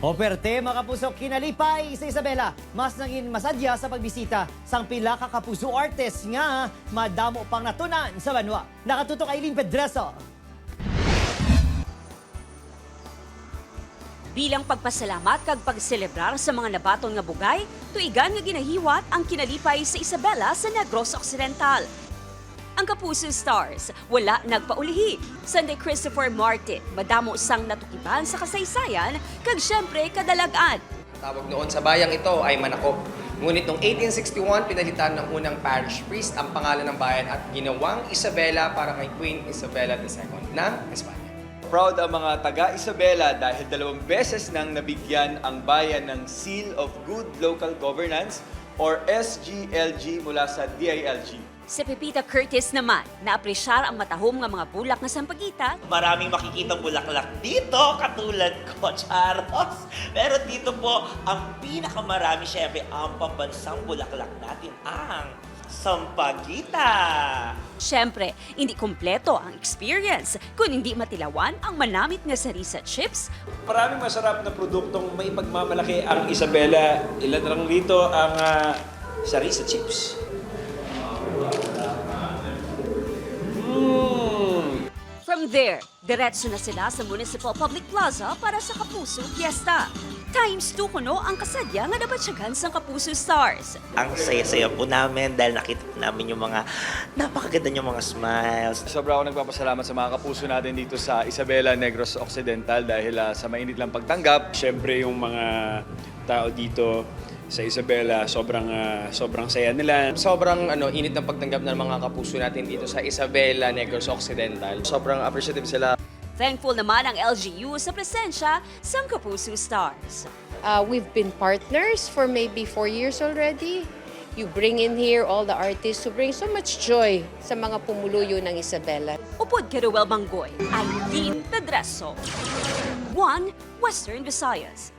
Operte, mga kapuso, kinalipay sa Isabela. Mas naging masadya sa pagbisita sang pila ka kapuso artist nga madamo pang natunan sa banwa. Nakatutok Aileen Pedreso. Bilang pagpasalamat kag pagselebrar sa mga nabaton nga bugay, tuigan nga ginahiwat ang kinalipay sa Isabela sa Negros Occidental. Ang Kapuso Stars, wala nagpaulihi. Sunday Christopher Martin, madamo sang natukiban sa kasaysayan, kag syempre kadalagan. Tawag noon sa bayang ito ay Manakop. Ngunit noong 1861, pinalitan ng unang parish priest ang pangalan ng bayan at ginawang Isabela para kay Queen Isabela II ng Espanya. Proud ang mga taga-Isabela dahil 2 beses nang nabigyan ang bayan ng Seal of Good Local Governance or SGLG mula sa DILG. Si Pepita Curtis naman, naapresyar ang matahom nga mga bulak na sampagita. Maraming makikitang bulaklak dito, katulad ko, Charos. Pero dito po, ang pinakamarami, syempre, ang pambansang bulaklak natin, ang sampagita. Syempre, hindi kompleto ang experience kung hindi matilawan ang manamit nga sarisa chips. Maraming masarap na produktong may pagmamalaki ang Isabela. Ilan lang dito ang sarisa chips. From there, diretso na sila sa Municipal Public Plaza para sa Kapuso Fiesta. Times 2 kuno ang kasadya nga nabatsyagan sa Kapuso Stars. Ang saya-saya po namin dahil nakita po namin yung mga napakaganda yung mga smiles. Sobra ako nagpapasalamat sa mga kapuso natin dito sa Isabela, Negros Occidental dahil sa mainit lang pagtanggap. Siyempre yung mga tao dito sa Isabela, sobrang saya nila. Sobrang init ng pagtanggap ng mga kapuso natin dito sa Isabela, Negros Occidental. Sobrang appreciative sila. Thankful naman ang LGU sa presensya sa Kapuso Stars. We've been partners for maybe 4 years already. You bring in here all the artists who bring so much joy sa mga pumuluyo ng Isabela. Upod kay Ruel Banggoy, Aileen Pedreso. 1 Western Visayas.